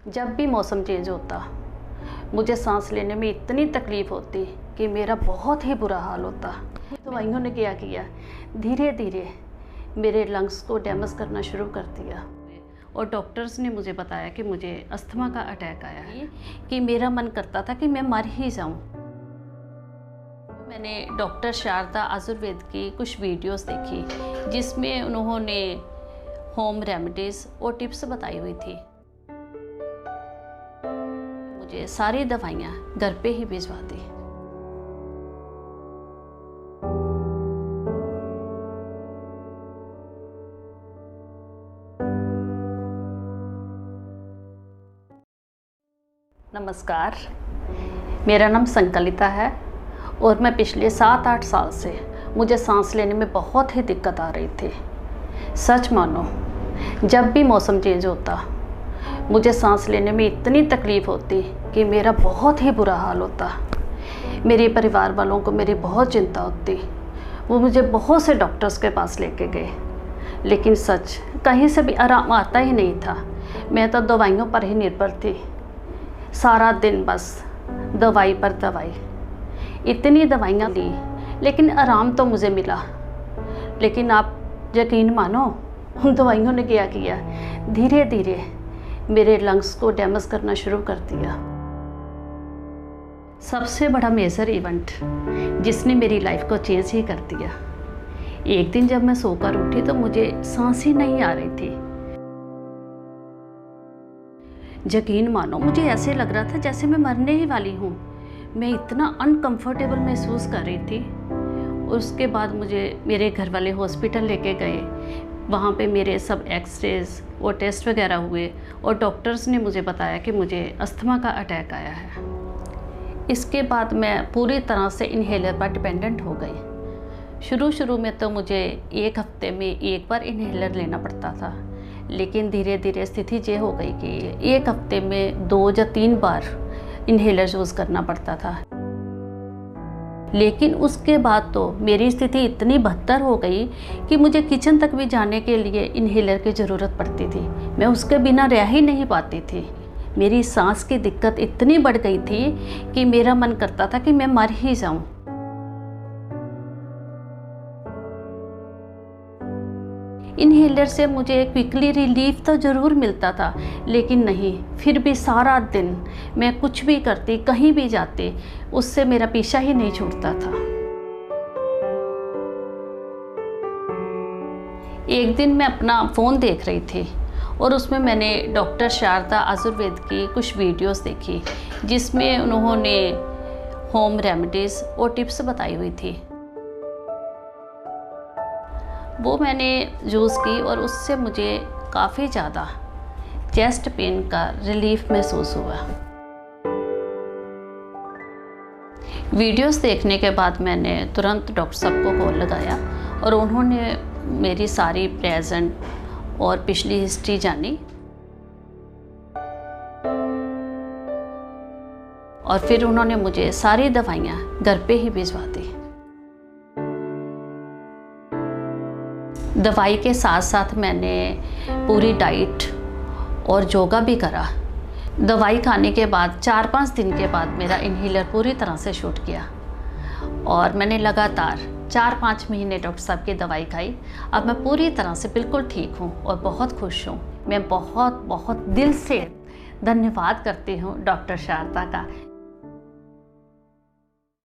जब भी मौसम चेंज होता मुझे सांस लेने में इतनी तकलीफ़ होती कि मेरा बहुत ही बुरा हाल होता। दवाइयों ने क्या किया, धीरे धीरे मेरे लंग्स को डैमेज करना शुरू कर दिया और डॉक्टर्स ने मुझे बताया कि मुझे अस्थमा का अटैक आया है, कि मेरा मन करता था कि मैं मर ही जाऊं। मैंने डॉक्टर शारदा आयुर्वेद की कुछ वीडियोस देखी जिसमें उन्होंने होम रेमेडीज़ और टिप्स बताई हुई थी। मुझे सारी दवाइयाँ घर पे ही भिजवा दी। नमस्कार, मेरा नाम संकलिता है और मैं पिछले 7-8 साल से मुझे सांस लेने में बहुत ही दिक्कत आ रही थी। सच मानो, जब भी मौसम चेंज होता मुझे सांस लेने में इतनी तकलीफ़ होती कि मेरा बहुत ही बुरा हाल होता। मेरे परिवार वालों को मेरी बहुत चिंता होती। वो मुझे बहुत से डॉक्टर्स के पास लेके गए, लेकिन सच कहीं से भी आराम आता ही नहीं था। मैं तो दवाइयों पर ही निर्भर थी। सारा दिन बस दवाई पर दवाई, इतनी दवाइयाँ ली लेकिन आराम तो मुझे मिला। लेकिन आप यकीन मानो, उन दवाइयों ने क्या किया, धीरे धीरे मेरे लंग्स को डैमेज करना शुरू कर दिया। सबसे बड़ा मेजर इवेंट जिसने मेरी लाइफ को चेंज ही कर दिया। एक दिन जब मैं सोकर उठी तो मुझे सांस ही नहीं आ रही थी। यकीन मानो, मुझे ऐसे लग रहा था जैसे मैं मरने ही वाली हूँ। मैं इतना अनकंफर्टेबल महसूस कर रही थी। उसके बाद मुझे मेरे घर वाले हॉस्पिटल लेके गए। वहाँ पे मेरे सब एक्सरेज और टेस्ट वगैरह हुए और डॉक्टर्स ने मुझे बताया कि मुझे अस्थमा का अटैक आया है। इसके बाद मैं पूरी तरह से इन्हेलर पर डिपेंडेंट हो गई। शुरू में तो मुझे एक हफ्ते में एक बार इन्हेलर लेना पड़ता था, लेकिन धीरे धीरे स्थिति ये हो गई कि एक हफ्ते में 2 या 3 बार इन्हेलर यूज़ करना पड़ता था। लेकिन उसके बाद तो मेरी स्थिति इतनी बदतर हो गई कि मुझे किचन तक भी जाने के लिए इन्हेलर की ज़रूरत पड़ती थी। मैं उसके बिना रह ही नहीं पाती थी। मेरी सांस की दिक्कत इतनी बढ़ गई थी कि मेरा मन करता था कि मैं मर ही जाऊं। इन्हेलर से मुझे क्विकली रिलीफ तो ज़रूर मिलता था, लेकिन नहीं, फिर भी सारा दिन मैं कुछ भी करती, कहीं भी जाती, उससे मेरा पीछा ही नहीं छूटता था। एक दिन मैं अपना फ़ोन देख रही थी और उसमें मैंने डॉक्टर शारदा आयुर्वेद की कुछ वीडियोस देखी जिसमें उन्होंने होम रेमेडीज़ और टिप्स बताई हुई थी। वो मैंने यूज़ की और उससे मुझे काफ़ी ज़्यादा चेस्ट पेन का रिलीफ महसूस हुआ। वीडियोस देखने के बाद मैंने तुरंत डॉक्टर साहब को कॉल लगाया और उन्होंने मेरी सारी प्रेजेंट और पिछली हिस्ट्री जानी और फिर उन्होंने मुझे सारी दवाइयाँ घर पे ही भिजवा दी। दवाई के साथ साथ मैंने पूरी डाइट और योगा भी करा। दवाई खाने के बाद 4-5 दिन के बाद मेरा इन्हेलर पूरी तरह से छूट गया और मैंने लगातार 4-5 महीने डॉक्टर साहब की दवाई खाई। अब मैं पूरी तरह से बिल्कुल ठीक हूँ और बहुत खुश हूँ। मैं बहुत बहुत दिल से धन्यवाद करती हूँ डॉक्टर शारदा का।